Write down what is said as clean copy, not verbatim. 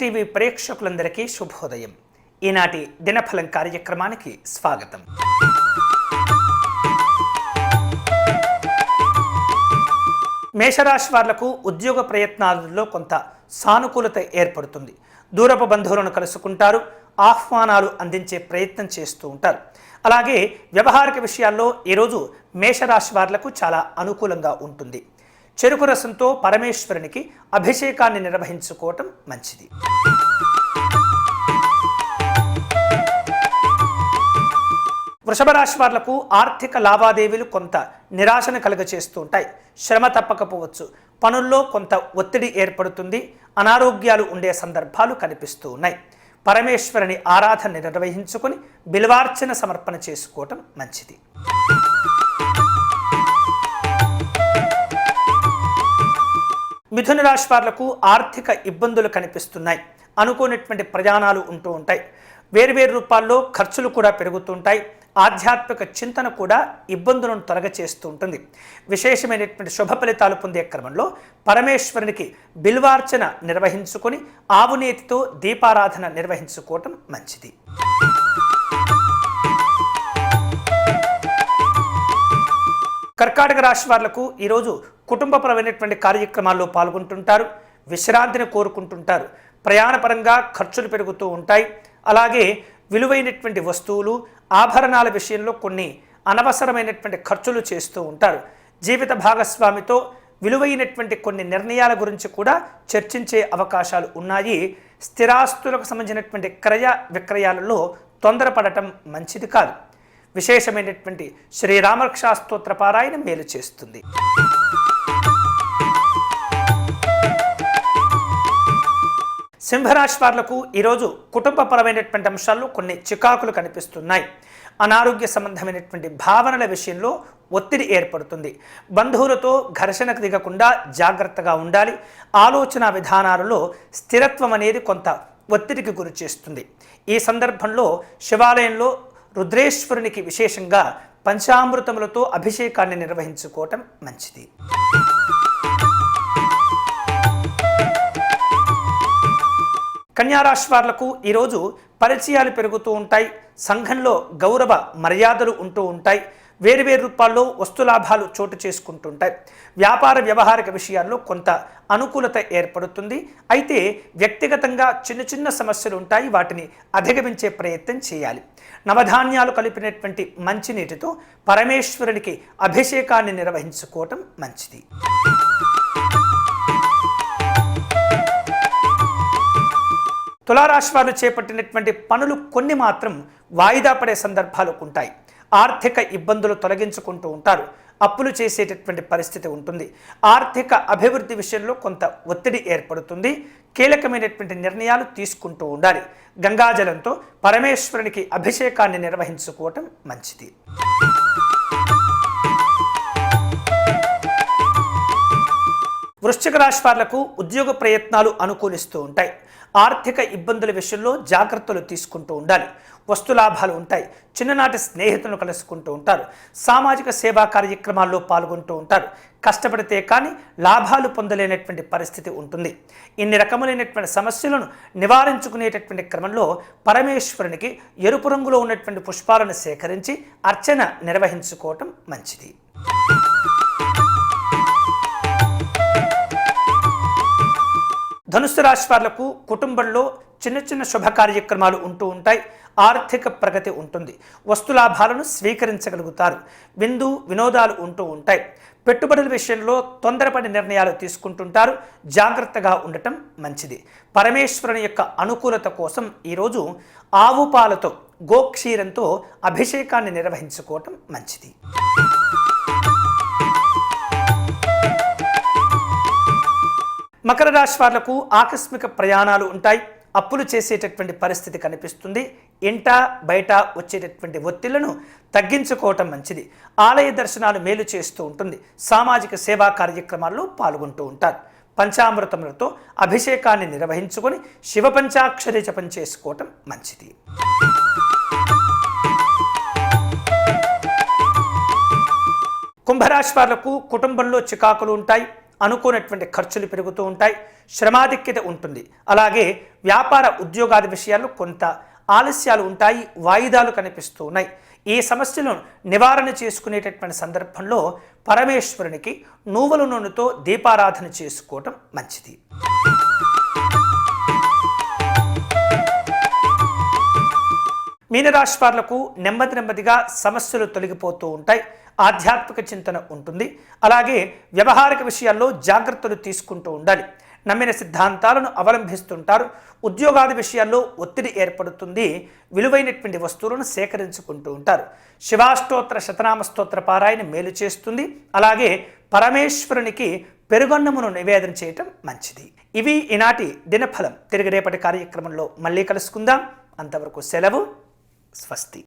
TV ప్రేక్షకులందరికీ శుభోదయం. ఈనాటి దినఫలం కార్యక్రమానికి స్వాగతం. మేషరాశి వాళ్లకు ఉద్యోగ ప్రయత్నాలలో కొంత సానుకూలత ఏర్పడుతుంది. దూరపు బంధువులను కలుసుకుంటారు, ఆహ్వానాలు అందించే ప్రయత్నం చేస్తూ ఉంటారు. అలాగే వ్యవహారిక విషయాల్లో ఈరోజు మేషరాశి వాళ్లకు చాలా అనుకూలంగా ఉంటుంది. చెరుకు రసంతో పరమేశ్వరునికి అభిషేకాన్ని నిర్వహించుకోవటం మంచిది. వృషభ రాశి వాళ్లకు ఆర్థిక లావాదేవీలు కొంత నిరాశను కలుగచేస్తూ ఉంటాయి. శ్రమ తప్పకపోవచ్చు, పనుల్లో కొంత ఒత్తిడి ఏర్పడుతుంది, అనారోగ్యాలు ఉండే సందర్భాలు కనిపిస్తూ ఉన్నాయి. పరమేశ్వరుని ఆరాధన నిర్వహించుకొని బిల్వార్చన సమర్పణ చేసుకోవటం మంచిది. మిథున రాశి వాళ్లకు ఆర్థిక ఇబ్బందులు కనిపిస్తున్నాయి. అనుకోనటువంటి ప్రయాణాలు ఉంటూ ఉంటాయి. వేర్వేరు రూపాల్లో ఖర్చులు కూడా పెరుగుతుంటాయి. ఆధ్యాత్మిక చింతన కూడా ఇబ్బందులను తొలగచేస్తూ ఉంటుంది. విశేషమైనటువంటి శుభ ఫలితాలు పొందే క్రమంలో పరమేశ్వరునికి బిల్వార్చన నిర్వహించుకొని ఆవునేతితో దీపారాధన నిర్వహించుకోవటం మంచిది. కర్కాటక రాశి వాళ్లకు ఈరోజు కుటుంబపరమైనటువంటి కార్యక్రమాల్లో పాల్గొంటుంటారు. విశ్రాంతిని కోరుకుంటుంటారు. ప్రయాణపరంగా ఖర్చులు పెరుగుతూ ఉంటాయి. అలాగే విలువైనటువంటి వస్తువులు, ఆభరణాల విషయంలో కొన్ని అనవసరమైనటువంటి ఖర్చులు చేస్తూ ఉంటారు. జీవిత భాగస్వామితో విలువైనటువంటి కొన్ని నిర్ణయాల గురించి కూడా చర్చించే అవకాశాలు ఉన్నాయి. స్థిరాస్తులకు సంబంధించినటువంటి క్రయ విక్రయాలలో తొందరపడటం మంచిది కాదు. విశేషమైనటువంటి శ్రీరామరక్షా స్తోత్ర పారాయణం మేలు చేస్తుంది. సింహరాశి వాళ్లకు ఈరోజు కుటుంబపరమైనటువంటి అంశాల్లో కొన్ని చికాకులు కనిపిస్తున్నాయి. అనారోగ్య సంబంధమైనటువంటి భావనల విషయంలో ఒత్తిడి ఏర్పడుతుంది. బంధువులతో ఘర్షణకు దిగకుండా జాగ్రత్తగా ఉండాలి. ఆలోచన విధానాలలో స్థిరత్వం అనేది కొంత ఒత్తిడికి గురి చేస్తుంది. ఈ సందర్భంలో శివాలయంలో రుద్రేశ్వరునికి విశేషంగా పంచామృతములతో అభిషేకాన్ని నిర్వహించుకోవటం మంచిది. కన్యారాశి వాళ్లకు ఈరోజు పరిచయాలు పెరుగుతూ ఉంటాయి. సంఘంలో గౌరవ మర్యాదలు ఉంటూ ఉంటాయి. వేరువేరు రూపాల్లో వస్తులాభాలు చోటు చేసుకుంటుంటాయి. వ్యాపార వ్యవహారిక విషయాల్లో కొంత అనుకూలత ఏర్పడుతుంది. అయితే వ్యక్తిగతంగా చిన్న చిన్న సమస్యలు ఉంటాయి. వాటిని అధిగమించే ప్రయత్నం చేయాలి. నవధాన్యాలు కలిపినటువంటి మంచినీటితో పరమేశ్వరునికి అభిషేకాన్ని నిర్వహించుకోవటం మంచిది. తులారాశి వారు చేపట్టినటువంటి పనులు కొన్ని మాత్రం వాయిదా పడే సందర్భాలు ఉంటాయి. ఆర్థిక ఇబ్బందులు తొలగించుకుంటూ ఉంటారు. అప్పులు చేసేటటువంటి పరిస్థితి ఉంటుంది. ఆర్థిక అభివృద్ధి విషయంలో కొంత ఒత్తిడి ఏర్పడుతుంది. కీలకమైనటువంటి నిర్ణయాలు తీసుకుంటూ ఉండాలి. గంగాజలంతో పరమేశ్వరునికి అభిషేకాన్ని నిర్వహించుకోవటం మంచిది. వృశ్చిక రాశి వాళ్లకు ఉద్యోగ ప్రయత్నాలు అనుకూలిస్తూ ఉంటాయి. ఆర్థిక ఇబ్బందుల విషయంలో జాగ్రత్తలు తీసుకుంటూ ఉండాలి. వస్తులాభాలు ఉంటాయి. చిన్ననాటి స్నేహితులను కలుసుకుంటూ ఉంటారు. సామాజిక సేవా కార్యక్రమాల్లో పాల్గొంటూ ఉంటారు. కష్టపడితే కానీ లాభాలు పొందలేనటువంటి పరిస్థితి ఉంటుంది. ఇన్ని రకములైనటువంటి సమస్యలను నివారించుకునేటటువంటి క్రమంలో పరమేశ్వరునికి ఎరుపు రంగులో ఉన్నటువంటి పుష్పాలను సేకరించి అర్చన నిర్వహించుకోవటం మంచిది. ధనుస్సు రాశి వాళ్లకు కుటుంబంలో చిన్న చిన్న శుభ కార్యక్రమాలు ఉంటూ ఉంటాయి. ఆర్థిక ప్రగతి ఉంటుంది. వస్తులాభాలను స్వీకరించగలుగుతారు. విందు వినోదాలు ఉంటూ ఉంటాయి. పెట్టుబడుల విషయంలో తొందరపడి నిర్ణయాలు తీసుకుంటుంటారు. జాగ్రత్తగా ఉండటం మంచిది. పరమేశ్వరుని యొక్క అనుకూలత కోసం ఈరోజు ఆవు పాలతో గోక్షీరంతో అభిషేకాన్ని నిర్వహించుకోవటం మంచిది. మకర రాశి వాళ్లకు ఆకస్మిక ప్రయాణాలు ఉంటాయి. అప్పులు చేసేటటువంటి పరిస్థితి కనిపిస్తుంది. ఇంట బయట వచ్చేటటువంటి ఒత్తిళ్లను తగ్గించుకోవటం మంచిది. ఆలయ దర్శనాలు మేలు చేస్తూ ఉంటుంది. సామాజిక సేవా కార్యక్రమాల్లో పాల్గొంటూ ఉంటారు. పంచామృతములతో అభిషేకాన్ని నిర్వహించుకొని శివ పంచాక్షరి జపం చేసుకోవటం మంచిది. కుంభరాశి వాళ్లకు కుటుంబంలో చికాకులు ఉంటాయి. అనుకోనటువంటి ఖర్చులు పెరుగుతూ ఉంటాయి, శ్రమాధిక్యత ఉంటుంది. అలాగే వ్యాపార ఉద్యోగాది విషయాల్లో కొంత ఆలస్యాలు ఉంటాయి, వాయిదాలు కనిపిస్తూ ఉన్నాయి. ఈ సమస్యలను నివారణ చేసుకునేటటువంటి సందర్భంలో పరమేశ్వరునికి నువ్వుల నూనెతో దీపారాధన చేసుకోవటం మంచిది. మీనరాశి వాళ్లకు నెమ్మదిగా సమస్యలు తొలగిపోతూ ఉంటాయి, ఆధ్యాత్మిక చింతన ఉంటుంది. అలాగే వ్యవహారిక విషయాల్లో జాగ్రత్తలు తీసుకుంటూ ఉండాలి. నమ్మిన సిద్ధాంతాలను అవలంబిస్తుంటారు. ఉద్యోగాది విషయాల్లో ఒత్తిడి ఏర్పడుతుంది. విలువైనటువంటి వస్తువులను సేకరించుకుంటూ ఉంటారు. శివాష్టోత్తర శతనామ స్తోత్ర పారాయణ మేలు చేస్తుంది. అలాగే పరమేశ్వరునికి పెరుగన్నమును నివేదన చేయటం మంచిది. ఇవి ఈనాటి దినఫలం. తిరిగి రేపటి కార్యక్రమంలో మళ్ళీ కలుసుకుందాం. అంతవరకు సెలవు. స్వస్తి.